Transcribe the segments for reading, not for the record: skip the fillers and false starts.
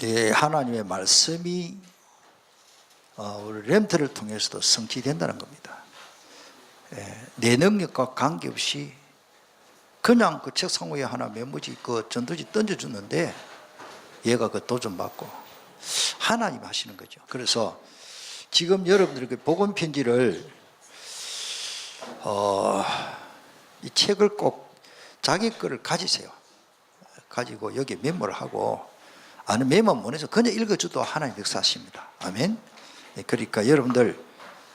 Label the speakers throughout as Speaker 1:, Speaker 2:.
Speaker 1: 예, 하나님의 말씀이 우리 렘트를 통해서도 성취된다는 겁니다. 예, 내 능력과 관계없이 그냥 그 책상 위에 하나 메모지 그 전도지 던져주는데 얘가 그 도전받고 하나님 하시는 거죠. 그래서 지금 여러분들에게 복음 편지를 이 책을 꼭 자기 거를 가지세요. 가지고 여기에 메모를 하고 아는 메모 못 해서 그냥 읽어줘도 하나님 역사하십니다. 아멘. 그러니까 여러분들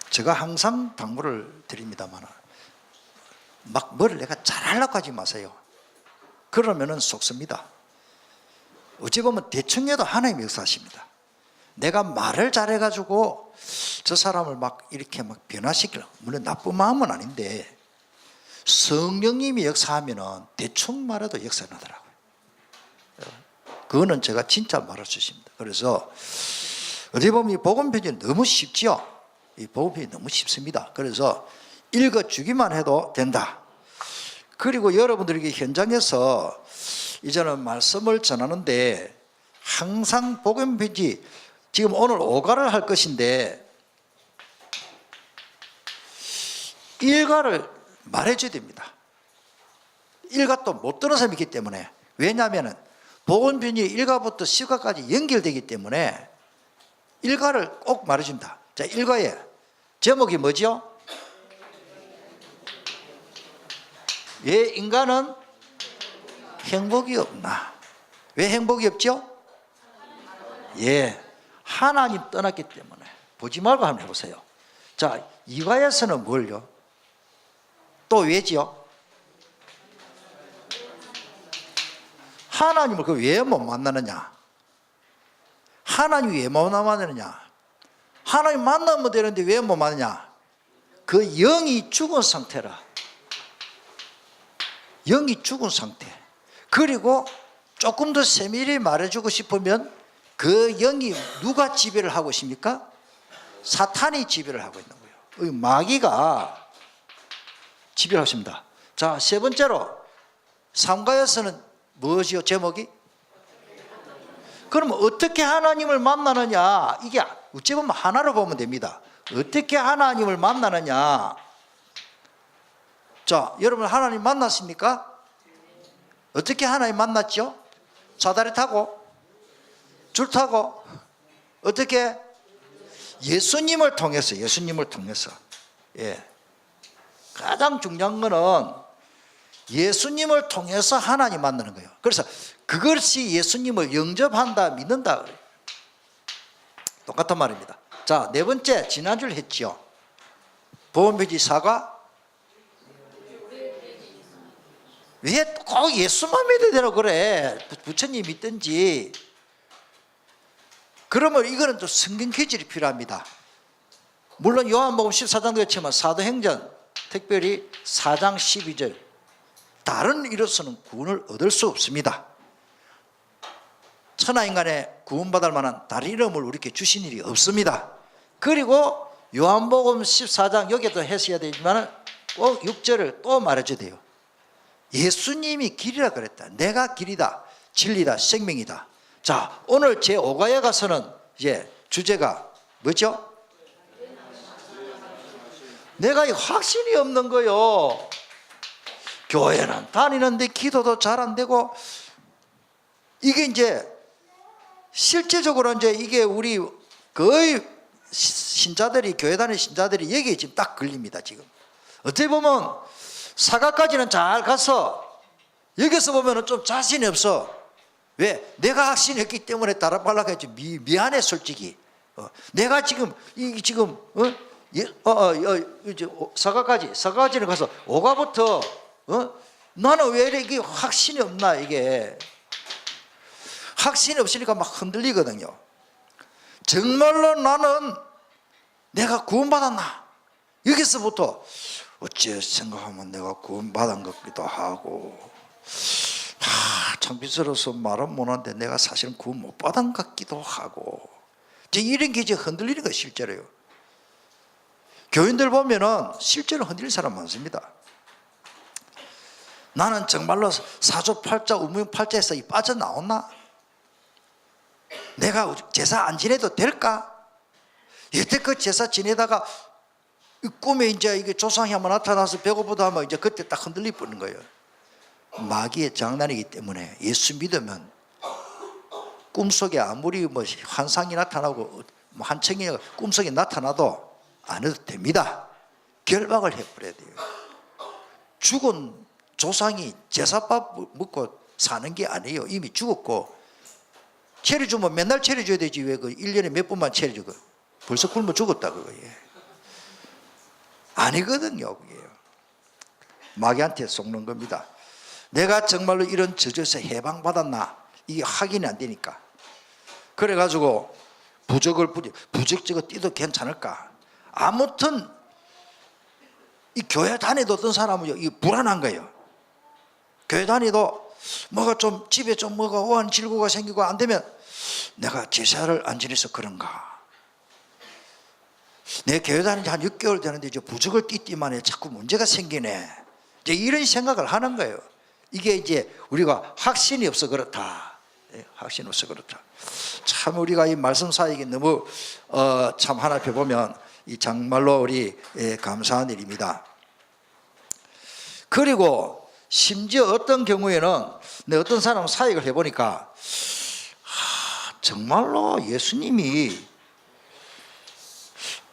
Speaker 1: 제가 항상 당부를 드립니다만 막 뭐를 내가 잘하려고 하지 마세요. 그러면은 속습니다. 어찌 보면 대충 해도 하나님 역사하십니다. 내가 말을 잘해가지고 저 사람을 막 이렇게 막 변화시키려고, 물론 나쁜 마음은 아닌데 성령님이 역사하면은 대충 말해도 역사 나더라고요. 그거는 제가 진짜 말할 수 있습니다. 그래서 어디 보면 이 복음 편지는 너무 쉽지요. 이 복음 편지 너무 쉽습니다. 그래서 읽어주기만 해도 된다. 그리고 여러분들에게 현장에서 이제는 말씀을 전하는데 항상 복음 편지, 지금 오늘 오가를 할 것인데 일가를 말해줘야 됩니다. 일가 또 못 들은 사람이 있기 때문에, 왜냐하면 복음 편지 1가부터 10가까지 연결되기 때문에 일가를 꼭 말해준다. 자, 일가의 제목이 뭐죠? 왜 인간은 행복이 없나? 왜 행복이 없죠? 예, 하나님 떠났기 때문에. 보지 말고 한번 해보세요. 자, 이가에서는 뭘요? 또 왜지요? 하나님을 그 왜 못 만나느냐? 하나님이 왜 못 만나느냐? 하나님 만나면 되는데 왜 못 만나냐? 그 영이 죽은 상태라. 영이 죽은 상태. 그리고 조금 더 세밀히 말해주고 싶으면 그 영이 누가 지배를 하고 있습니까? 사탄이 지배를 하고 있는 거예요. 마귀가 지배를 하고 있습니다. 자, 세 번째로 삼가에서는 무엇이요? 제목이? 그러면 어떻게 하나님을 만나느냐? 이게 어찌 보면 하나로 보면 됩니다. 어떻게 하나님을 만나느냐? 자, 여러분 하나님 만났습니까? 어떻게 하나님 만났죠? 사다리 타고? 줄 타고? 어떻게? 예수님을 통해서, 예수님을 통해서. 예. 가장 중요한 거는 예수님을 통해서 하나님 만나는 거예요. 그래서 그것이 예수님을 영접한다, 믿는다. 똑같은 말입니다. 자, 네 번째, 지난주에 했죠. 복음편지 4가 왜 꼭 예수만 믿어야 되나 그래? 부처님 믿든지. 그러면 이거는 또 성경 기질이 필요합니다. 물론 요한복음 14장도 그렇지만 사도행전, 특별히 4장 12절, 다른 이로서는 구원을 얻을 수 없습니다. 천하인간에 구원받을 만한 다른 이름을 우리에게 주신 일이 없습니다. 그리고 요한복음 14장 여기도 했어야 되지만 꼭 6절을 또 말해줘야 돼요. 예수님이 길이라 그랬다. 내가 길이다, 진리다, 생명이다. 자, 오늘 제 5가에 가서는 이제 주제가 뭐죠? 내가 확신이 없는 거요. 교회는 다니는데 기도도 잘 안 되고, 이게 이제 실제적으로 이제 이게 우리 거의 신자들이, 교회 다니는 신자들이 여기에 지금 딱 걸립니다. 지금 어떻게 보면 사가까지는 잘 가서 여기서 보면은 좀 자신이 없어. 왜? 내가 확신이 없기 때문에 따라가려고 했지. 미안해 솔직히. 내가 지금 지금 이제 사가까지는 가서 5가부터 나는 왜 이렇게 확신이 없나? 이게 확신이 없으니까 막 흔들리거든요. 정말로 나는 내가 구원받았나? 여기서부터 어째 생각하면 내가 구원받은 것 같기도 하고, 창피스러워서 말은 못하는데 내가 사실은 구원 못 받은 것 같기도 하고, 이런 게 이제 흔들리는 거예요. 실제로요. 교인들 보면은 실제로 흔들리는 사람 많습니다. 나는 정말로 사조팔자, 우명팔자에서 빠져나왔나? 내가 제사 안 지내도 될까? 여태껏 제사 지내다가 꿈에 이제 이게 조상이 한번 나타나서 배고프다 하면 이제 그때 딱 흔들릴 뻔한 거예요. 마귀의 장난이기 때문에 예수 믿으면 꿈속에 아무리 뭐 환상이 나타나고 뭐 한청이가 꿈속에 나타나도 안 해도 됩니다. 결박을 해버려야 돼요. 죽은 조상이 제사밥 먹고 사는 게 아니에요. 이미 죽었고, 차려주면 맨날 차려줘야 되지. 왜 그 1년에 몇 번만 차려주고 벌써 굶어 죽었다 그거예요. 아니거든요. 그게 마귀한테 속는 겁니다. 내가 정말로 이런 저주에서 해방받았나 이게 확인이 안 되니까, 그래가지고 부적저거 뛰도 괜찮을까. 아무튼 이 교회 다니도 어떤 사람은 이 불안한 거예요. 교회 다니도 뭐가 좀 집에 좀 뭐가 오한 질고가 생기고 안 되면 내가 제사를 안 지내서 그런가. 내 교회 다닌 지 한 6개월 되는데 이제 부적을 띠띠만 해 자꾸 문제가 생기네. 이제 이런 생각을 하는 거예요. 이게 이제 우리가 확신이 없어 그렇다. 확신이 없어 그렇다. 참 우리가 이 말씀 사역이 너무 참 하나님 보면 이 정말로 우리 감사한 일입니다. 그리고 심지어 어떤 경우에는 내 어떤 사람 사역을 해보니까 정말로 예수님이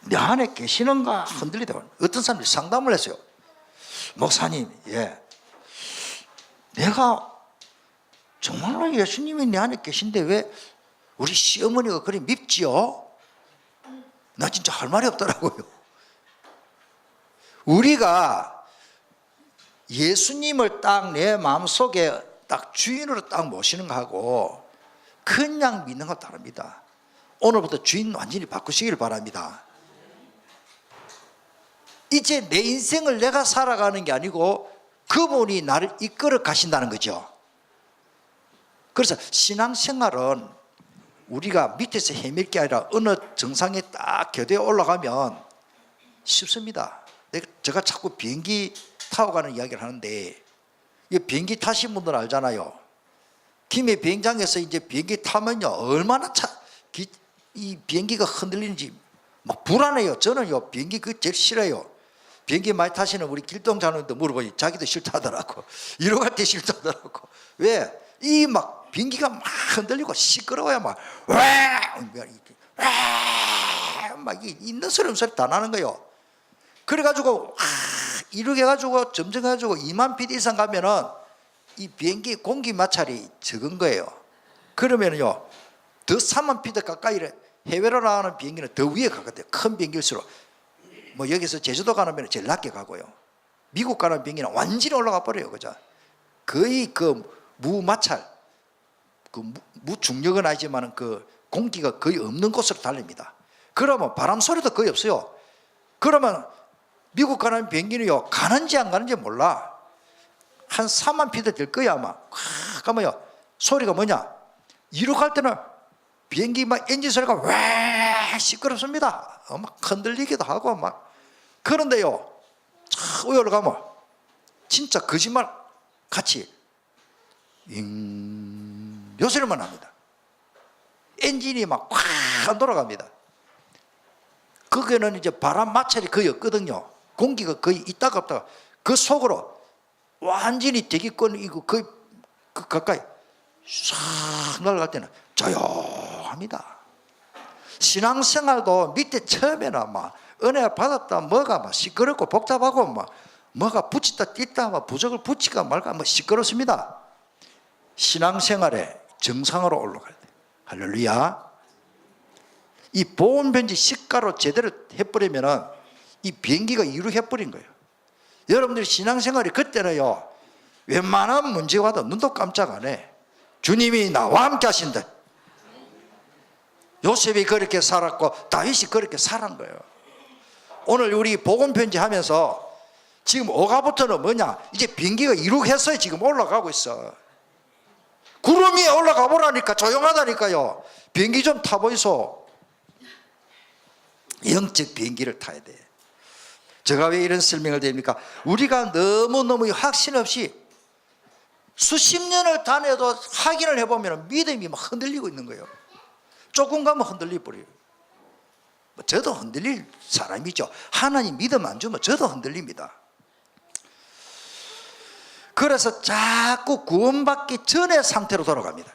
Speaker 1: 내 안에 계시는가 흔들리다. 어떤 사람들이 상담을 했어요. 목사님, 내가 정말로 예수님이 내 안에 계신데 왜 우리 시어머니가 그리 밉지요? 나 진짜 할 말이 없더라고요. 우리가 예수님을 딱 내 마음속에 딱 주인으로 딱 모시는 거하고 그냥 믿는 거 다릅니다. 오늘부터 주인 완전히 바꾸시길 바랍니다. 이제 내 인생을 내가 살아가는 게 아니고 그분이 나를 이끌어 가신다는 거죠. 그래서 신앙생활은 우리가 밑에서 헤맬 게 아니라 어느 정상에 딱 교대에 올라가면 쉽습니다. 제가 자꾸 비행기 타고 가는 이야기를 하는데, 비행기 타신 분들 알잖아요. 김해 비행장에서 이제 비행기 타면요 얼마나 이 비행기가 흔들리는지 막 불안해요. 저는요 비행기 그거 제일 싫어요. 비행기 많이 타시는 우리 길동자님도 물어보니 자기도 싫다더라고. 이러 갈 때 싫다더라고. 왜? 이 막 비행기가 막 흔들리고 시끄러워야 막 있는 소리 없는 소리 다 나는 거예요. 그래가지고 이렇게 해가지고 점점 해가지고 2만 피트 이상 가면은 이 비행기 공기 마찰이 적은 거예요. 그러면요 더 3만 피트 가까이 해외로 나가는 비행기는 더 위에 가거든요. 큰 비행기일수록. 뭐 여기서 제주도 가는 비행기는 제일 낮게 가고요. 미국 가는 비행기는 완전히 올라가 버려요. 그죠? 거의 그 무마찰, 그 무중력은 아니지만 그 공기가 거의 없는 곳으로 달립니다. 그러면 바람 소리도 거의 없어요. 그러면 미국 가는 비행기는요 가는지 안 가는지 몰라. 한 4만 피트 될 거야 아마. 가면요 소리가 뭐냐? 이륙 할 때는 비행기 막 엔진 소리가 왜 시끄럽습니다. 막 흔들리기도 하고 막. 그런데요 의외로 가면 진짜 거짓말 같이 요 소리만 납니다. 엔진이 막 확 돌아갑니다. 거기는 이제 바람 마찰이 거의 없거든요. 공기가 거의 있다가 없다가 그 속으로 완전히 대기권이고 거의 가까이 싹 날아갈 때는 조용합니다. 신앙생활도 밑에 처음에는 막 은혜 받았다 뭐가 막 시끄럽고 복잡하고 막 뭐가 붙이다 띄다 막 부적을 붙이가 말까 뭐 시끄럽습니다. 신앙생활에 정상으로 올라가야 돼. 할렐루야. 이 보온변지 시가로 제대로 해버리면은 이 비행기가 이륙해버린 거예요. 여러분들이 신앙생활이 그때는요 웬만한 문제가 와도 눈도 깜짝 안 해. 주님이 나와 함께 하신다. 요셉이 그렇게 살았고 다윗이 그렇게 살은 거예요. 오늘 우리 복음편지 하면서 지금 5가부터는 뭐냐? 이제 비행기가 이륙했어요. 지금 올라가고 있어. 구름 위에 올라가 보라니까 조용하다니까요. 비행기 좀 타보이소. 영적 비행기를 타야 돼. 제가 왜 이런 설명을 드립니까? 우리가 너무너무 확신 없이 수십 년을 다녀도 확인을 해보면 믿음이 막 흔들리고 있는 거예요. 조금 가면 흔들려 버려요. 저도 흔들릴 사람이죠. 하나님 믿음 안 주면 저도 흔들립니다. 그래서 자꾸 구원받기 전의 상태로 돌아갑니다.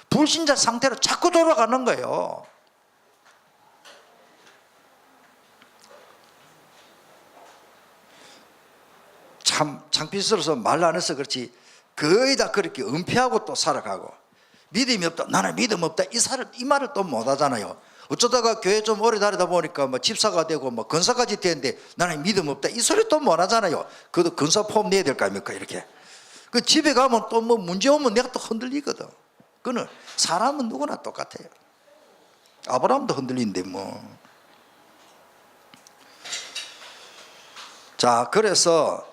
Speaker 1: 불신자 상태로 자꾸 돌아가는 거예요. 참 창피스러워서 말 안 해서 그렇지 거의 다 그렇게 은폐하고 또 살아가고, 믿음이 없다, 나는 믿음 없다, 이 말을 또 못 하잖아요. 어쩌다가 교회 좀 오래 다니다 보니까 뭐 집사가 되고 뭐 건사까지 되는데 나는 믿음 없다, 이 소리 또 못 하잖아요. 그것도 건사 포함 내야 될 거 아닙니까? 이렇게 그 집에 가면 또 뭐 문제 오면 내가 또 흔들리거든. 그는 사람은 누구나 똑같아요. 아브라함도 흔들리는데 뭐. 자, 그래서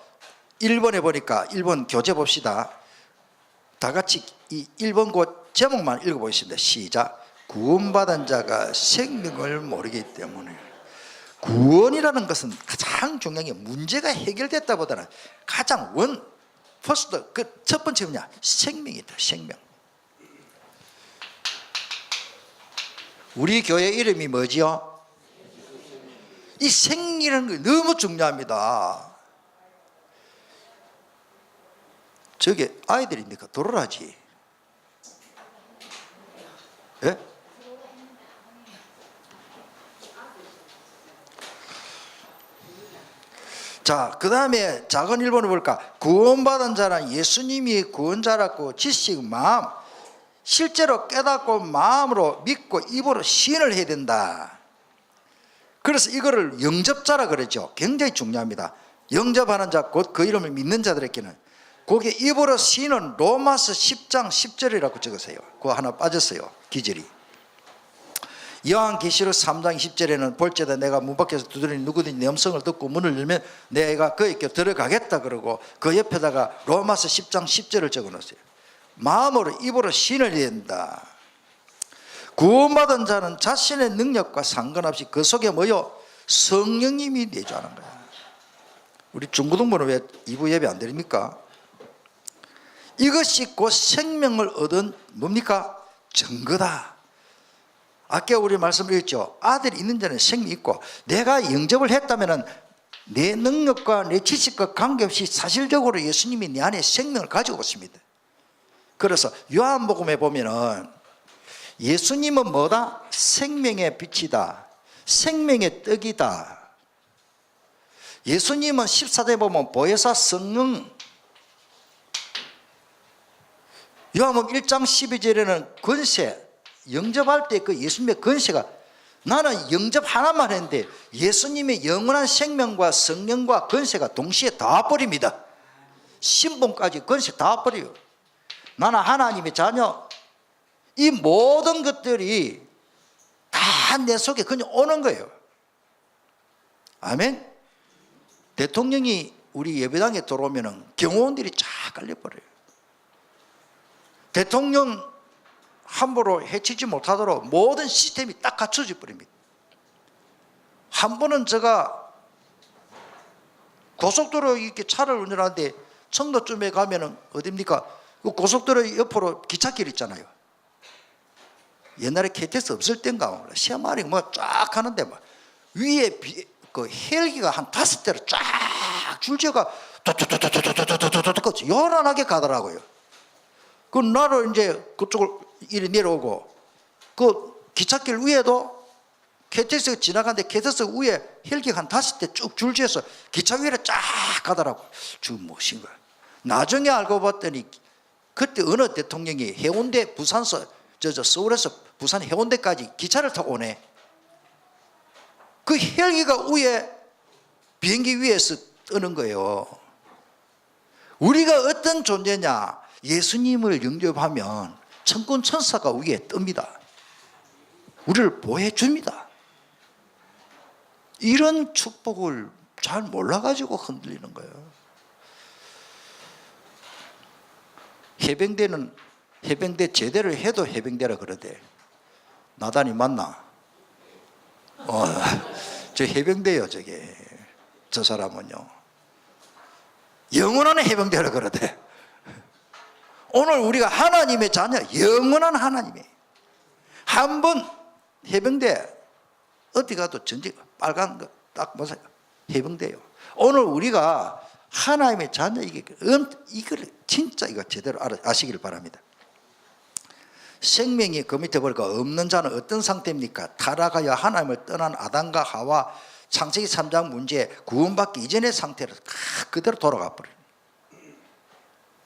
Speaker 1: 1번에 보니까 1번 교재 봅시다. 다 같이 이 1번 그 제목만 읽어보겠습니다. 시작. 구원받은 자가 생명을 모르기 때문에. 구원이라는 것은 가장 중요한 게 문제가 해결됐다 보다는 가장 퍼스트, 그 첫 번째 뭐냐? 생명이다. 생명. 우리 교회 이름이 뭐지요? 이 생이라는 게 너무 중요합니다. 저게 아이들이니까 돌아라지. 예? 자, 그 다음에 작은 1번을 볼까? 구원받은 자는 예수님이 구원자라고 지식, 마음, 실제로 깨닫고 마음으로 믿고 입으로 시인을 해야 된다. 그래서 이거를 영접자라 그러죠. 굉장히 중요합니다. 영접하는 자, 곧 그 이름을 믿는 자들에게는 거기에 입으로 시인은 로마서 10장 10절이라고 적으세요. 그거 하나 빠졌어요. 기절이. 요한계시록 3장 20절에는 볼지어다 내가 문 밖에서 두드리니 누구든지 내 음성을 듣고 문을 열면 내가 그에게 들어가겠다 그러고, 그 옆에다가 로마서 10장 10절을 적어놓으세요. 마음으로 입으로 시인을 해야 된다. 구원받은 자는 자신의 능력과 상관없이 그 속에 뭐요? 성령님이 내주하는 거야. 우리 중고등부는 왜 2부 예배 안 드립니까? 이것이 곧 생명을 얻은 뭡니까? 증거다. 아까 우리 말씀드렸죠. 아들이 있는 자는 생명이 있고, 내가 영접을 했다면 내 능력과 내 지식과 관계없이 사실적으로 예수님이 내 안에 생명을 가지고 있습니다. 그래서 요한복음에 보면은 예수님은 뭐다? 생명의 빛이다. 생명의 떡이다. 예수님은 14대 보면 보혜사 성령, 요한복음 1장 12절에는 권세, 영접할 때 그 예수님의 권세가, 나는 영접 하나만 했는데 예수님의 영원한 생명과 성령과 권세가 동시에 다 버립니다. 신분까지 권세 다 버려요. 나는 하나님의 자녀. 이 모든 것들이 다 내 속에 그냥 오는 거예요. 아멘. 대통령이 우리 예배당에 들어오면 경호원들이 쫙 깔려버려요. 대통령 함부로 해치지 못하도록 모든 시스템이 딱 갖춰져 버립니다. 한 번은 제가 고속도로 이렇게 차를 운전하는데 청도쯤에 가면은 어딥니까? 그 고속도로 옆으로 기찻길 있잖아요. 옛날에 KTX 없을 땐가 시야말이 뭐 쫙 하는데 막 위에 그 헬기가 한 5대로 쫙 줄지어가 요란하게 가더라고요. 그 나를 이제 그쪽을 이리 내려오고, 그 기찻길 위에도 KTX가 지나가는데 KTX 위에 헬기가 한 5대 쭉 줄지어서 기차 위로 쫙 가더라고. 지금 무엇인 거야? 나중에 알고 봤더니 그때 어느 대통령이 해운대 부산서 서울에서 부산 해운대까지 기차를 타고 오네. 그 헬기가 위에 비행기 위에서 뜨는 거예요. 우리가 어떤 존재냐? 예수님을 영접하면 천군 천사가 위에 뜹니다. 우리를 보호해줍니다. 이런 축복을 잘 몰라가지고 흔들리는 거예요. 해병대 제대를 해도 해병대라 그러대. 나단이 맞나? 저 해병대요, 저게. 저 사람은요. 영원한 해병대라 그러대. 오늘 우리가 하나님의 자녀, 영원한 하나님이에요. 한 번 해병대 어디 가도 전직 빨간 거 딱 보세요. 해병대요. 오늘 우리가 하나님의 자녀 이걸 진짜 이거 제대로 아시길 바랍니다. 생명이 그 밑에 보니까 없는 자는 어떤 상태입니까? 타락하여 하나님을 떠난 아담과 하와 창세기 3장 문제 구원받기 이전의 상태로 그대로 돌아가 버려요.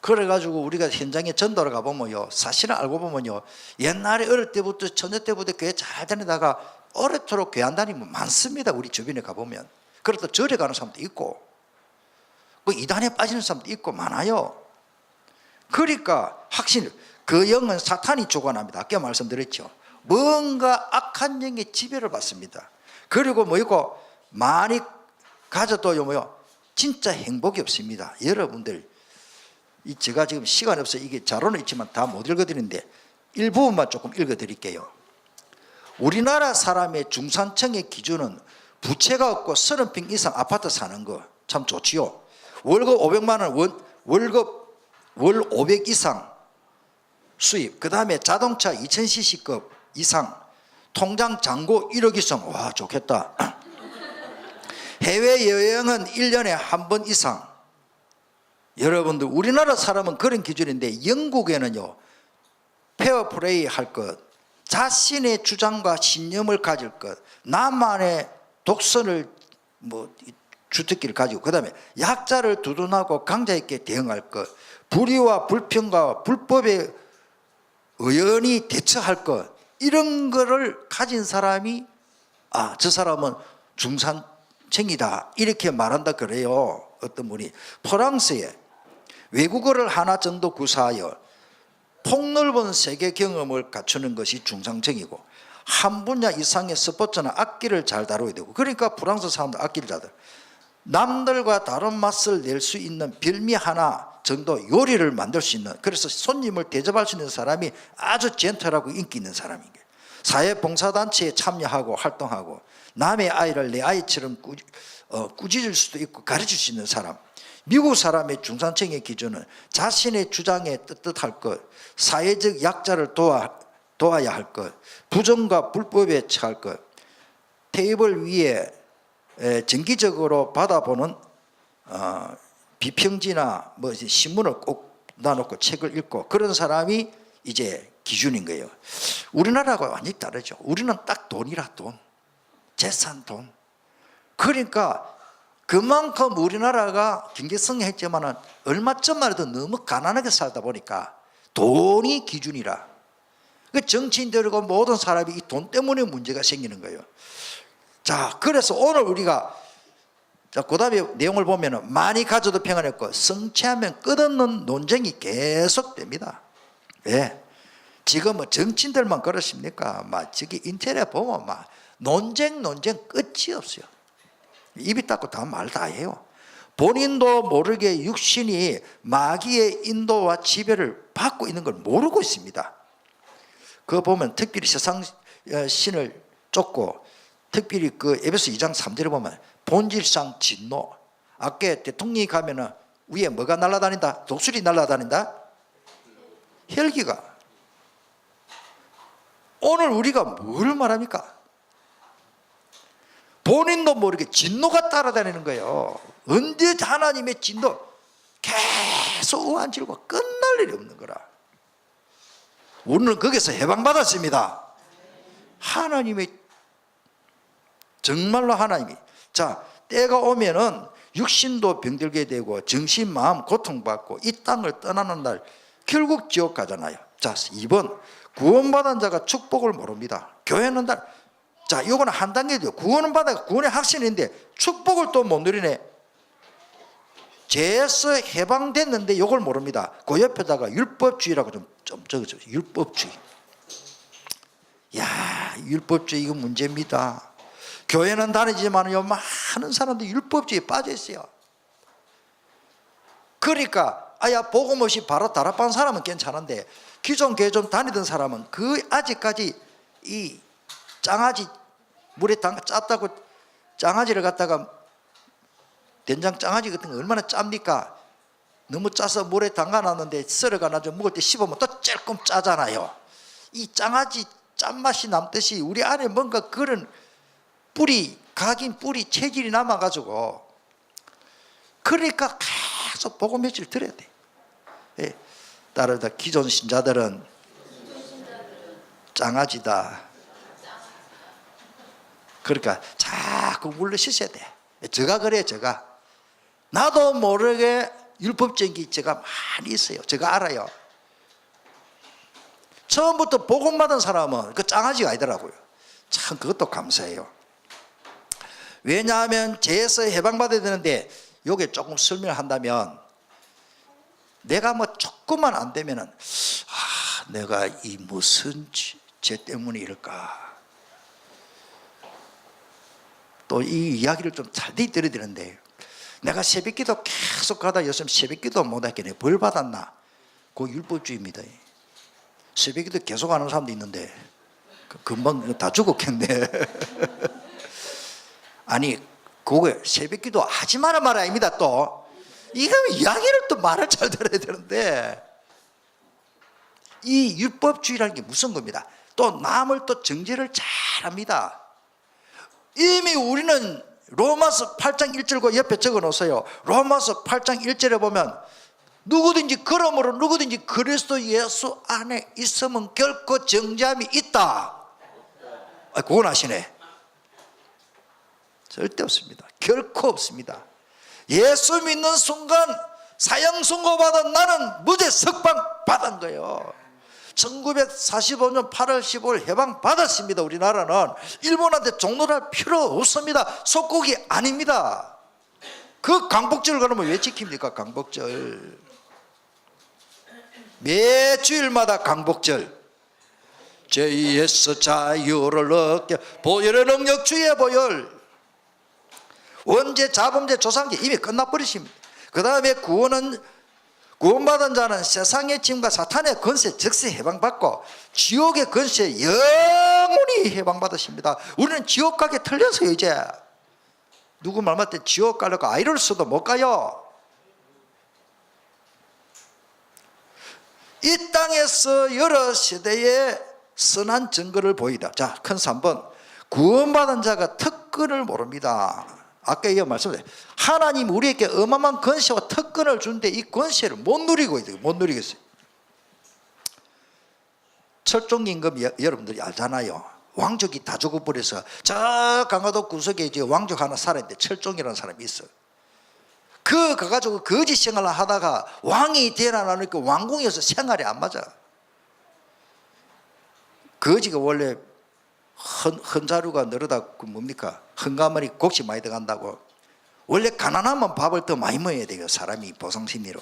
Speaker 1: 그래가지고 우리가 현장에 전도를 가보면요, 사실을 알고 보면요, 옛날에 어릴 때부터 처녀 때부터 교회 잘 다니다가 오래도록 교회 안 다니면 많습니다. 우리 주변에 가보면. 그래도 절에 가는 사람도 있고 뭐 이단에 빠지는 사람도 있고 많아요. 그러니까 확신, 그 영은 사탄이 주관합니다. 아까 말씀드렸죠. 뭔가 악한 영의 지배를 받습니다. 그리고 뭐 있고 많이 가져도요, 뭐요, 진짜 행복이 없습니다. 여러분들, 제가 지금 시간이 없어서 이게 자료는 있지만 다 못 읽어드리는데 일부분만 조금 읽어드릴게요. 우리나라 사람의 중산층의 기준은 부채가 없고 30평 이상 아파트 사는 거 참 좋지요. 월급 500만 원, 월급 월 500 이상 수입, 그 다음에 자동차 2000cc급 이상, 통장 잔고 1억 이상. 와, 좋겠다. 해외여행은 1년에 한 번 이상. 여러분들, 우리나라 사람은 그런 기준인데 영국에는요, 페어플레이 할 것, 자신의 주장과 신념을 가질 것, 나만의 독선을 뭐 주특기를 가지고, 그 다음에 약자를 두둔하고 강자 있게 대응할 것, 불의와 불평과 불법에 의연히 대처할 것, 이런 거를 가진 사람이 저 사람은 중산층이다 이렇게 말한다 그래요. 어떤 분이 프랑스에 외국어를 하나 정도 구사하여 폭넓은 세계 경험을 갖추는 것이 중상층이고, 한 분야 이상의 스포츠나 악기를 잘 다루어야 되고, 그러니까 프랑스 사람들 악기를 잘 다루고, 남들과 다른 맛을 낼 수 있는 별미 하나 정도 요리를 만들 수 있는, 그래서 손님을 대접할 수 있는 사람이 아주 젠틀하고 인기 있는 사람인 거예요. 사회봉사단체에 참여하고 활동하고, 남의 아이를 내 아이처럼 꾸짖을 수도 있고 가르칠 수 있는 사람. 미국 사람의 중산층의 기준은 자신의 주장에 떳떳할 것, 사회적 약자를 도와야 할 것, 부정과 불법에 처할 것, 테이블 위에 정기적으로 받아보는 비평지나 뭐 신문을 꼭 놔놓고 책을 읽고, 그런 사람이 이제 기준인 거예요. 우리나라하고 완전히 다르죠. 우리는 딱 돈이라, 돈, 재산, 돈. 그러니까 그만큼 우리나라가 경제 성장했지만은 얼마 전만 해도 너무 가난하게 살다 보니까 돈이 기준이라, 그 정치인들과 모든 사람이 이 돈 때문에 문제가 생기는 거예요. 자, 그래서 오늘 우리가, 자, 그 다음에 내용을 보면은 많이 가져도 평안했고 성취하면 끝없는 논쟁이 계속됩니다. 왜? 지금 뭐 정치인들만 그렇습니까? 막 저기 인터넷 보면 막 논쟁 끝이 없어요. 입이 닫고 다 말 다 해요. 본인도 모르게 육신이 마귀의 인도와 지배를 받고 있는 걸 모르고 있습니다. 그거 보면 특별히 세상 신을 쫓고, 특별히 그 에베소 2장 3절에 보면 본질상 진노. 아까 대통령이 가면은 위에 뭐가 날아다닌다? 독수리 날아다닌다? 헬기가. 오늘 우리가 뭘 말합니까? 본인도 모르게 진노가 따라다니는 거예요. 언제 하나님의 진노, 계속 우한질과 끝날 일이 없는 거라. 우리는 거기서 해방받았습니다. 하나님의, 정말로 하나님이, 자, 때가 오면은 육신도 병들게 되고 정신 마음 고통받고 이 땅을 떠나는 날 결국 지옥 가잖아요. 자, 2번, 구원받은 자가 축복을 모릅니다. 교회는 자, 이거는 한 단계죠. 구원은 받아, 구원의 확신인데 축복을 또 못 누리네. 죄에서 해방됐는데 이걸 모릅니다. 그 옆에다가 율법주의라고 좀 적어줘. 율법주의. 야, 율법주의 이거 문제입니다. 교회는 다니지만요, 많은 사람들이 율법주의에 빠져 있어요. 그러니까 복음 없이 바로 다락방 사람은 괜찮은데, 기존 교회 좀 다니던 사람은 아직까지 이 장아지 물에 짰다고 장아지를 갖다가, 된장 장아지 같은 거 얼마나 짭니까? 너무 짜서 물에 담가놨는데 썰어가 나중에 먹을 때 씹으면 또 조금 짜잖아요. 이 장아지 짠맛이 남듯이 우리 안에 뭔가 그런 뿌리, 각인 뿌리 체질이 남아가지고, 그러니까 계속 복음 메시지를 들어야 돼. 예. 따라서 기존 신자들은 짱아지다. 그러니까 자꾸 물러 씻어야 돼. 제가 그래요. 제가 나도 모르게 율법적인 게 제가 많이 있어요. 제가 알아요. 처음부터 복음 받은 사람은 그 짱아지가 아니더라고요. 참 그것도 감사해요. 왜냐하면 죄에서 해방받아야 되는데, 요게 조금 설명한다면, 내가 뭐 조금만 안 되면은 내가 이 무슨 죄 때문에 이럴까, 또 이 이야기를 좀 자세히 들어야 되는데, 내가 새벽기도 계속 가다 요즘 새벽기도 못하겠네, 벌 받았나? 그거 율법주의입니다. 새벽기도 계속 하는 사람도 있는데 금방 다 죽었겠네. 아니 그거 새벽기도 하지 말아 아닙니다. 또 이거 이야기를 또 말을 잘 들어야 되는데, 이 율법주의라는 게 무슨 겁니다. 또 남을 또 정죄를 잘합니다. 이미 우리는 로마서 8장 1절과 옆에 적어 놓으세요. 로마서 8장 1절에 보면 누구든지, 그러므로 누구든지 그리스도 예수 안에 있으면 결코 정죄함이 있다. 그건 아시네. 절대 없습니다. 결코 없습니다. 예수 믿는 순간 사형 선고받은 나는 무죄 석방 받은 거예요. 1945년 8월 15일 해방 받았습니다. 우리나라는 일본한테 종노할 필요 없습니다. 속국이 아닙니다. 그 강복절 그러면 왜 지킵니까? 강복절 매 주일마다 강복절, 죄에서 자유를 얻게 보혈의 능력 주의 보혈, 원죄 자범죄 조상죄 이미 끝나버리십니다. 그 다음에 구원받은 자는 세상의 짐과 사탄의 권세 즉시 해방받고 지옥의 권세 영원히 해방받으십니다. 우리는 지옥 가기 틀렸어요. 이제 누구 말 맞대 지옥 가려고 아이를 써도 못 가요. 이 땅에서 여러 세대의 선한 증거를 보이다. 자, 큰 3번, 구원받은 자가 특권을 모릅니다. 아까 이거 말씀드렸어요. 하나님 우리에게 어마어마한 권세와 특권을 주는데 이 권세를 못 누리고 있어요. 못 누리겠어요. 철종임금 여러분들이 알잖아요. 왕족이 다 죽어버려서 저 강화도 구석에 이제 왕족 하나 살았는데 철종이라는 사람이 있어요. 그 가가지고 거지 생활을 하다가 왕이 되나 나니까 왕궁에서 생활이 안 맞아. 거지가 원래 헌자루가 늘어다 뭡니까? 헌가물이 곡식 많이 들어간다고. 원래 가난하면 밥을 더 많이 먹어야 돼요. 사람이 보상심리로.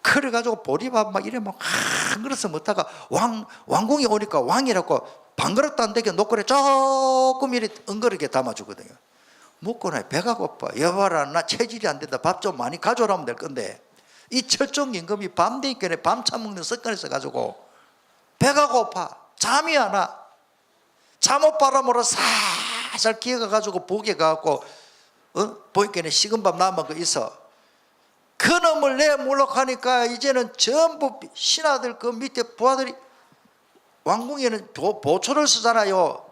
Speaker 1: 그래가지고 보리밥 막 이래 한 그릇을 먹다가 왕궁에 오니까 왕이라고 반 그릇도 안 되게 노그래 조금 이렇게 은거리게 담아주거든요. 먹고 나니 배가 고파. 여봐라, 나 체질이 안 된다. 밥 좀 많이 가져오라면 될 건데, 이 철종임금이 밤 되니까 밤참 먹는 습관이 있어가지고 배가 고파. 잠이 안 와. 잠옷 바람으로 살살 기어가가지고 보게 가갖고 보니까 식은 밥 남은 거 있어. 그놈을 내 몰락하니까 이제는 전부 신하들 그 밑에 부하들이, 왕궁에는 보초를 쓰잖아요.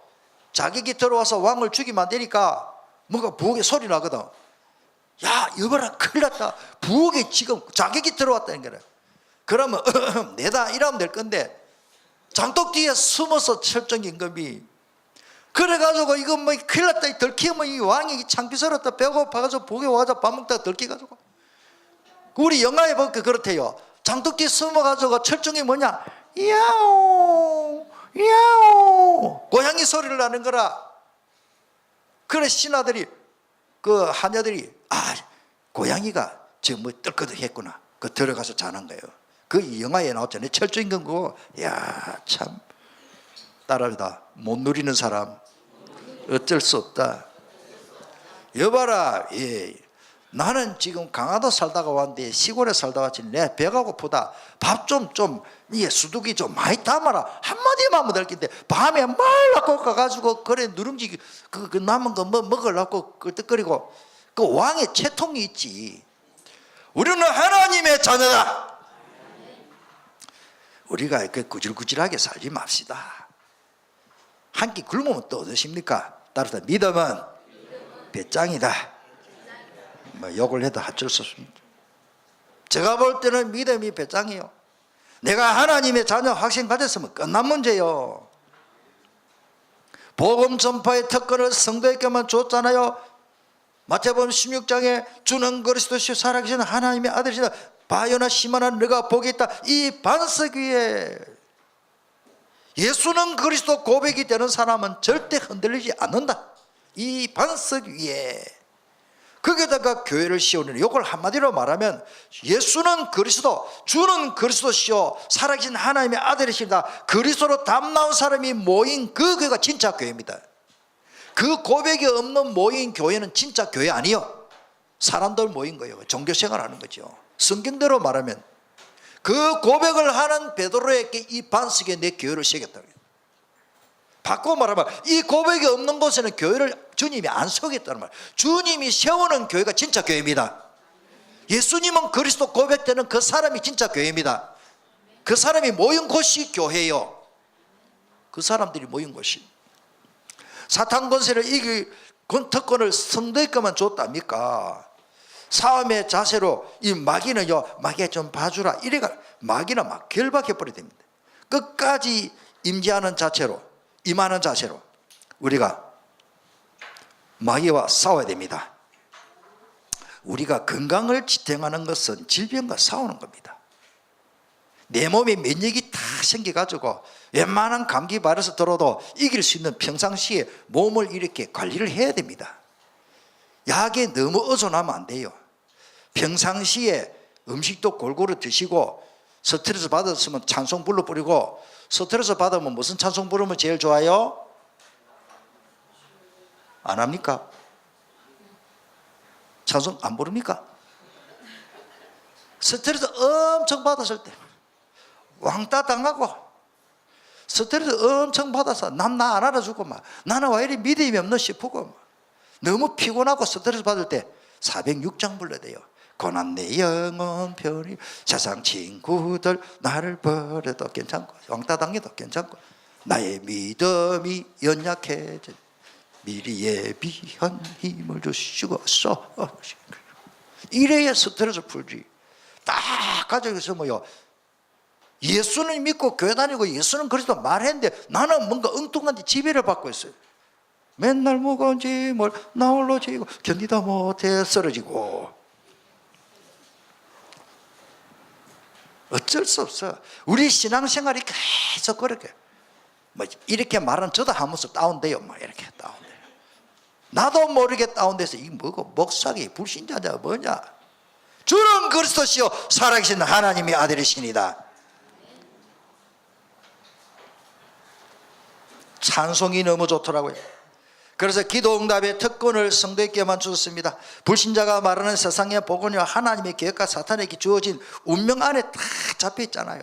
Speaker 1: 자객이 들어와서 왕을 죽이면 안 되니까 뭔가 부엌에 소리 나거든. 야, 여봐라, 큰일 났다. 부엌에 지금 자객이 들어왔다는 거야. 그러면 내다 이러면 될 건데, 장독 뒤에 숨어서 철종임금이 그래가지고 이거 뭐 큰일 났다, 들키면 이 왕이 창피스럽다, 배고파가지고 부엌에 와서 밥 먹다가 들키가지고. 우리 영화에 보니까 그렇대요. 장독 뒤에 숨어가지고 철종이 뭐냐, 야옹 야옹 고양이 소리를 하는 거라. 그래 신하들이, 그 하녀들이, 고양이가 지금 뭐 떨거덕했구나. 그 들어가서 자는 거예요. 그 영화에 나왔잖아요. 철종임금 그거. 야, 참 따라다 못 누리는 사람 어쩔 수 없다. 여봐라, 예, 나는 지금 강화도 살다가 왔는데 시골에 살다가 왔지. 내 배가 고프다. 밥 좀 예, 수두기 좀 많이 담아라. 한마디만 하면 될 텐데 밤에 말라고 가가지고 그래 누룽지 그 남은 거 뭐 먹으려고 끄떡거리고. 그 왕의 채통이 있지. 우리는 하나님의 자녀다. 우리가 그 구질구질하게 살지 맙시다. 한 끼 굶으면 또 어떠십니까? 따라서 믿음은 배짱이다. 뭐 욕을 해도 어쩔 수 없습니다. 제가 볼 때는 믿음이 배짱이에요. 내가 하나님의 자녀 확신 가졌으면 끝난 문제요. 복음 전파의 특권을 성도에게만 줬잖아요. 마태복음 16장에 주는 그리스도시요 살아계신 하나님의 아들이시다. 바요나 시마나 너가 복이 있다. 이 반석 위에 예수는 그리스도 고백이 되는 사람은 절대 흔들리지 않는다. 이 반석 위에 거기다가 교회를 씌우는, 이걸 한마디로 말하면 예수는 그리스도, 주는 그리스도시요 살아계신 하나님의 아들이십니다. 그리스도로 담 나온 사람이 모인 그 교회가 진짜 교회입니다. 그 고백이 없는 모인 교회는 진짜 교회 아니요, 사람들 모인 거예요. 종교생활 하는 거죠. 성경대로 말하면 그 고백을 하는 베드로에게 이 반석에 내 교회를 세우겠다. 바꿔 말하면 이 고백이 없는 곳에는 교회를 주님이 안 세우겠다는 말. 주님이 세우는 교회가 진짜 교회입니다. 예수님은 그리스도 고백되는 그 사람이 진짜 교회입니다. 그 사람이 모인 곳이 교회요. 그 사람들이 모인 곳이. 사탄 권세를 이길 특권을 성도에게만 줬답니까? 싸움의 자세로 이 마귀는요, 마귀 좀 봐주라 이래가 마귀는 막 결박해 버려야 됩니다. 끝까지 임재하는 자체로, 임하는 자세로 우리가 마귀와 싸워야 됩니다. 우리가 건강을 지탱하는 것은 질병과 싸우는 겁니다. 내 몸에 면역이 다 생겨가지고 웬만한 감기 바이러스 들어도 이길 수 있는 평상시에 몸을 이렇게 관리를 해야 됩니다. 약에 너무 의존하면 안 돼요. 평상시에 음식도 골고루 드시고, 스트레스 받았으면 찬송 불러 뿌리고, 스트레스 받으면 무슨 찬송 부르면 제일 좋아요? 안 합니까? 찬송 안 부릅니까? 스트레스 엄청 받았을 때 왕따 당하고 스트레스 엄청 받아서 남 나 안 알아주고 막 나는 왜 이리 믿음이 없나 싶고 막 너무 피곤하고 스트레스 받을 때 406장 불러야 돼요. 고난 내 영혼 편히 세상 친구들 나를 버려도 괜찮고 왕따 당해도 괜찮고 나의 믿음이 연약해져 미리 예비한 힘을 주시고서 이래야 스트레스 풀지. 딱 가지고 있으면요, 예수는 믿고 교회 다니고 예수는 그리스도 말했는데 나는 뭔가 엉뚱한 데 지배를 받고 있어요. 맨날 무거운 짐을 나 홀로 지고 견디다 못해 쓰러지고. 어쩔 수 없어. 우리 신앙생활이 계속 그렇게 뭐 이렇게 말은 저도 한 번씩 다운돼요. 뭐 이렇게 다운돼요. 나도 모르게 다운돼서 이게 뭐고 목사기 불신자냐 뭐냐. 주는 그리스도시요 살아계신 하나님의 아들이시니다. 찬송이 너무 좋더라고요. 그래서 기도응답의 특권을 성도에게만 주었습니다. 불신자가 말하는 세상의 복은요, 하나님의 계획과 사탄에게 주어진 운명 안에 다 잡혀 있잖아요.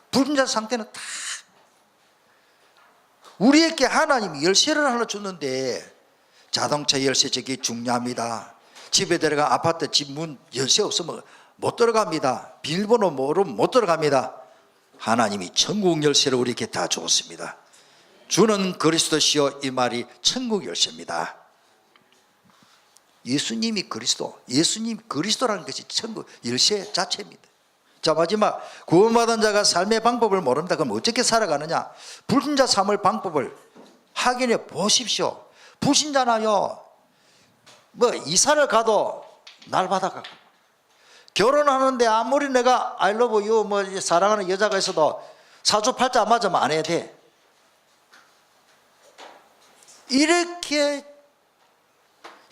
Speaker 1: 불신자 상태는 다 우리에게 하나님이 열쇠를 하나 줬는데, 자동차 열쇠 저기 중요합니다. 집에 들어가 아파트 집 문 열쇠 없으면 못 들어갑니다. 비밀번호 모르면 못 들어갑니다. 하나님이 천국 열쇠를 우리에게 다 주었습니다. 주는 그리스도시요, 이 말이 천국 열쇠입니다. 예수님이 그리스도, 예수님 그리스도라는 것이 천국 열쇠 자체입니다. 자, 마지막, 구원받은 자가 삶의 방법을 모릅니다. 그럼 어떻게 살아가느냐? 불신자 삶의 방법을 확인해 보십시오. 불신자나요, 뭐 이사를 가도 날 받아가고, 결혼하는데 아무리 내가 I love you 뭐 사랑하는 여자가 있어도 사주팔자 안 맞으면 안 해야 돼. 이렇게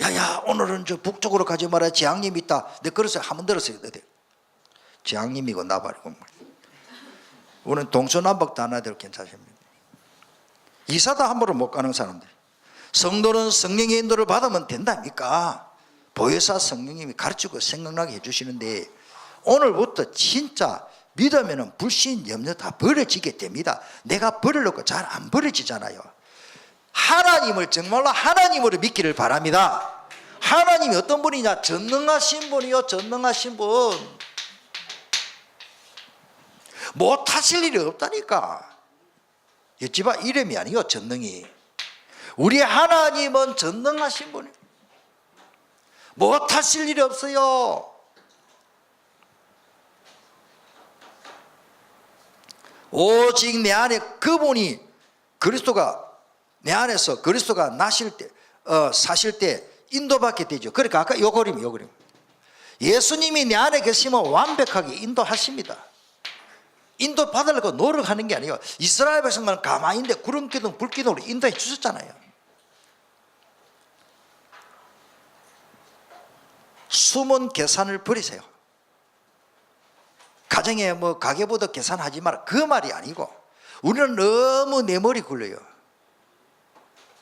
Speaker 1: 야야 오늘은 저 북쪽으로 가지 마라, 재앙님 있다. 내가 그래서 한번 들었어요. 재앙님이고 나발이고 오늘 동서남북도 안 해도 괜찮습니다. 이사도 함부로 못 가는 사람들. 성도는 성령의 인도를 받으면 된다니까. 보혜사 성령님이 가르치고 생각나게 해주시는데, 오늘부터 진짜 믿으면 불신 염려 다 버려지게 됩니다. 내가 버리려고 잘 안 버려지잖아요. 하나님을 정말로 하나님으로 믿기를 바랍니다. 하나님이 어떤 분이냐? 전능하신 분이요, 전능하신 분. 못하실 일이 없다니까. 여찌바 이름이 아니요, 전능이. 우리 하나님은 전능하신 분이에요. 못하실 일이 없어요. 오직 내 안에 그분이 그리스도가 내 안에서 그리스도가 나실 때 사실 때 인도받게 되죠. 그러니까 아까 요 그림. 예수님이 내 안에 계시면 완벽하게 인도하십니다. 인도받으려고 노력하는 게 아니에요. 이스라엘 백성만 가만히 있는데 구름기둥 불기둥으로 인도해 주셨잖아요. 숨은 계산을 버리세요. 가정에 뭐 가계보다 계산하지 마라, 그 말이 아니고, 우리는 너무 내 머리 굴려요.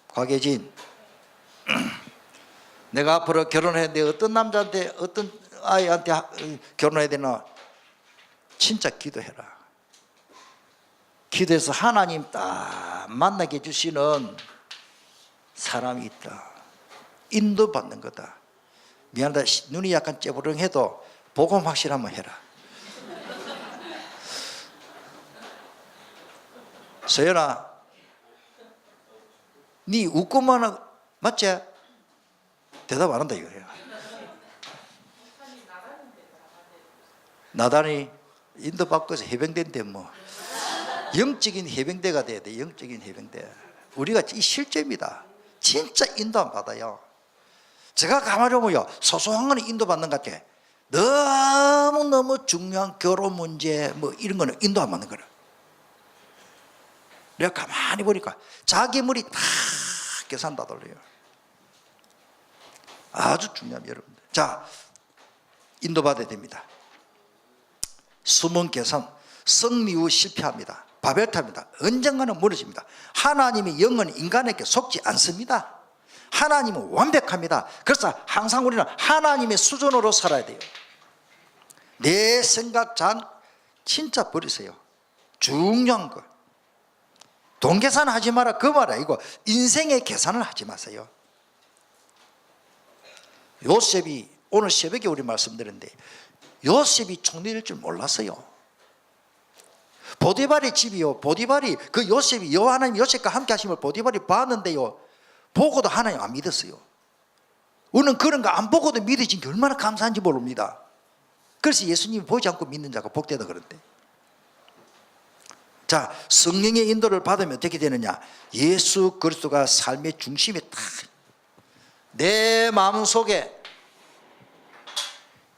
Speaker 1: 곽예진, 내가 앞으로 결혼했는데 어떤 남자한테 어떤 아이한테 결혼해야 되나? 진짜 기도해라. 기도해서 하나님 딱 만나게 해주시는 사람이 있다. 인도받는 거다. 미안하다, 눈이 약간 째부렁해도 복음 확실하면 해라. 서연아, 니 웃고만 하고 맞지? 대답 안 한다 이거야. 나단이 인도받고서 해병대인데 뭐 영적인 해병대가 돼야 돼. 영적인 해병대. 우리가 이 실제입니다. 진짜 인도 안 받아요. 제가 가만히 보면요, 소소한 거는 인도받는 것 같아. 너무너무 중요한 결혼 문제 뭐 이런 거는 인도 안 받는 거라. 내가 가만히 보니까 자기 머리 다 계산 다 돌려요. 아주 중요합니다, 여러분들. 자, 인도받아야 됩니다. 숨은 계산, 승리 후 실패합니다. 바벨탑입니다. 언젠가는 무너집니다. 하나님의 영은 인간에게 속지 않습니다. 하나님은 완벽합니다. 그래서 항상 우리는 하나님의 수준으로 살아야 돼요. 내 생각 진짜 버리세요. 중요한 거. 돈 계산하지 마라, 그 말 아니고 인생의 계산을 하지 마세요. 요셉이 오늘 새벽에 우리 말씀드렸는데, 요셉이 총리일 줄 몰랐어요. 보디발의 집이요, 보디발이 그 요셉이 하나님 요셉과 함께 하심을 보디발이 봤는데요, 보고도 하나님 안 믿었어요. 우리는 그런 거 안 보고도 믿어진 게 얼마나 감사한지 모릅니다. 그래서 예수님이 보지 않고 믿는 자가 복되다 그런데. 자, 성령의 인도를 받으면 어떻게 되느냐? 예수 그리스도가 삶의 중심에 딱, 내 마음속에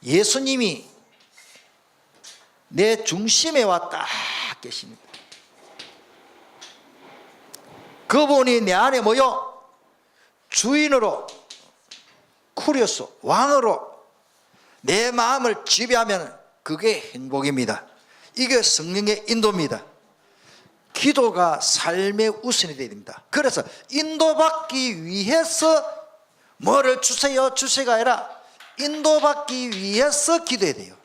Speaker 1: 예수님이 내 중심에 와 딱 계십니다. 그분이 내 안에 뭐요? 주인으로, 쿠리오스, 왕으로 내 마음을 지배하면 그게 행복입니다. 이게 성령의 인도입니다. 기도가 삶의 우선이 되어야 됩니다. 그래서 인도받기 위해서 뭐를 주세요, 주세가 아니라 인도받기 위해서 기도해야 돼요.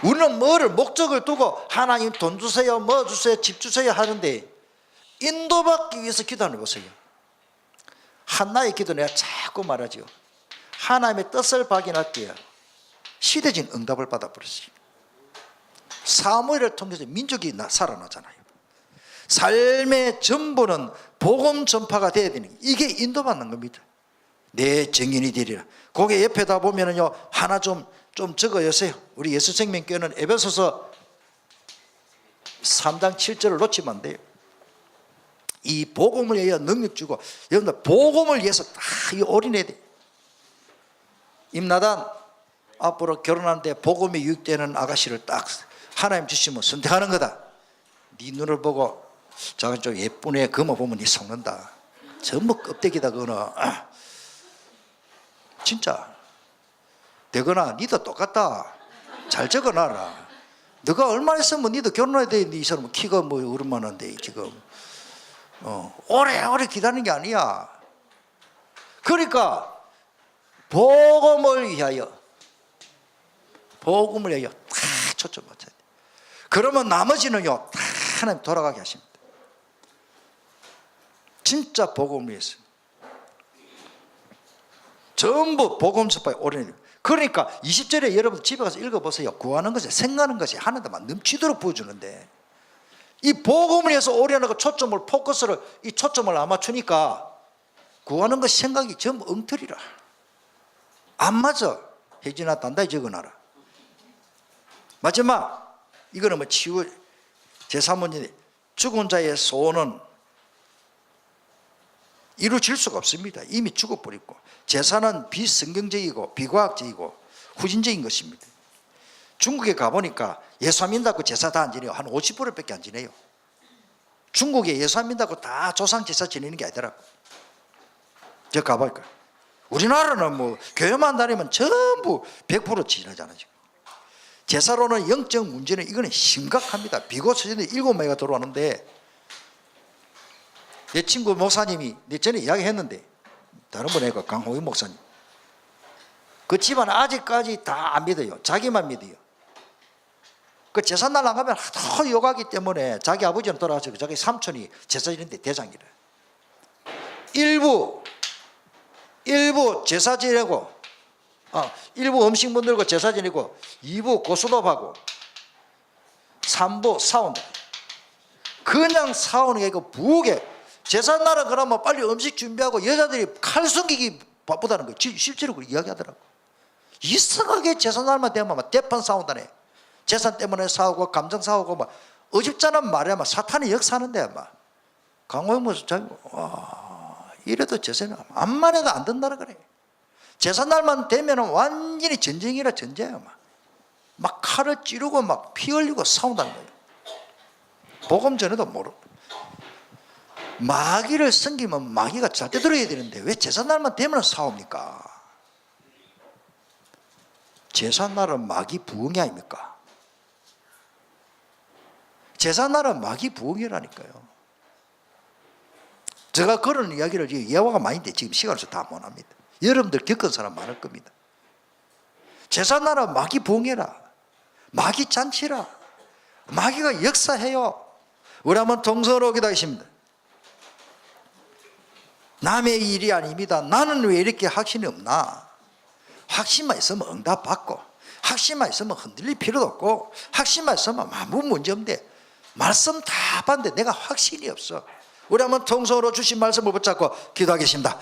Speaker 1: 우리는 뭐를 목적을 두고 하나님 돈 주세요, 뭐 주세요, 집 주세요 하는데, 인도받기 위해서 기도하는 보세요. 한나의 기도 내가 자꾸 말하죠. 하나님의 뜻을 발견할게요. 시대진 응답을 받아버렸어요. 사무엘을 통해서 민족이 살아나잖아요. 삶의 전부는 복음 전파가 되어야 되는 게, 이게 인도받는 겁니다. 내 정인이 되리라. 거기에 옆에다 보면은요, 하나 좀 적어주세요. 우리 예수생명교회는 에베소서 3장 7절을 놓치면 안 돼요. 이 복음을 위하여 능력 주고, 여러분들 복음을 위해서 다 이 올인해야 돼요. 임나단 앞으로 결혼하는데 복음에 유익되는 아가씨를 딱 하나님 주시면 선택하는 거다. 네 눈을 보고 저건 좀 예쁜 애 그만 보면 네 속는다. 전부 껍데기다 그거는. 진짜 되거나 니도 똑같다. 잘 적어놔라. 너가 얼마 있으면 니도 결혼해야 돼. 이 사람은 키가 뭐 얼마나인데 지금 오래오래 기다리는 게 아니야. 그러니까 복음을 위하여 다 초점 맞춰야 돼. 그러면 나머지는요 다 하나님 돌아가게 하십니다. 진짜 복음을 위해서. 전부 복음서파에 올인해요. 그러니까 20절에 여러분 집에 가서 읽어보세요. 구하는 것에 생각하는 것이 하나님만 넘치도록 부어주는데, 이 복음을 위해서 올인하고 초점을 포커스를 이 초점을 안 맞추니까 구하는 것 생각이 전부 엉터리라. 안 맞아. 혜진아 단단히 적어놔라. 마지막 이거는 뭐 치유 제3원인데, 죽은 자의 소원은 이루어질 수가 없습니다. 이미 죽어버렸고, 제사는 비성경적이고 비과학적이고 후진적인 것입니다. 중국에 가보니까 예수 안 믿는다고 제사 다 안 지내요. 한 50%밖에 안 지내요. 중국에 예수 안 믿는다고 다 조상 제사 지내는 게 아니더라고. 저 가볼까요? 우리나라는 뭐 교회만 다니면 전부 100% 지내잖아요. 제사로는 영적 문제는 이거는 심각합니다. 비고쳐진데 7명이 들어왔는데, 내 친구 목사님이 내 전에 이야기했는데, 다른 분이니까 강호희 목사님, 그 집안 아직까지 다 안 믿어요. 자기만 믿어요. 그 제삿날 안 가면 하도 욕하기 때문에 자기 아버지는 돌아가서 자기 삼촌이 제사 지내는데 대장이래. 일부 제사 지내고, 일부 음식 만들고 제사 지내고, 2부 고스톱하고, 3부 사온다. 그냥 사오는 게 아니고 부엌에 제삿날은 그러면 빨리 음식 준비하고 여자들이 칼 숨기기 바쁘다는 거예요. 실제로 그렇게 이야기하더라고. 이상하게 제삿날만 되면 막 대판 싸운다네. 재산 때문에 싸우고 감정 싸우고 막 어집잖은 말이야. 막 사탄이 역사하는데 막 강호영 목사 이래도 제사는 암만 해도 안 된다는 거래. 제삿날만 되면 완전히 전쟁이라 전쟁이야. 막 칼을 찌르고 막 피 흘리고 싸운다는 거예요. 복음 전에도 모르고. 마귀를 섬기면 마귀가 잘 때 들어야 되는데 왜 제삿날만 되면 싸웁니까? 제삿날은 마귀 부흥이 아닙니까? 제삿날은 마귀 부흥이라니까요. 제가 그런 이야기를 예화가 많은데 지금 시간에서 다 못합니다. 여러분들 겪은 사람 많을 겁니다. 제삿날은 마귀 부흥이라, 마귀 잔치라, 마귀가 역사해요. 우리 한번 동서로 기도하겠습니다. 남의 일이 아닙니다. 나는 왜 이렇게 확신이 없나? 확신만 있으면 응답받고, 확신만 있으면 흔들릴 필요도 없고, 확신만 있으면 아무 문제 없는데 말씀 다 봤는데 내가 확신이 없어. 우리 한번 통성으로 주신 말씀을 붙잡고 기도하겠습니다.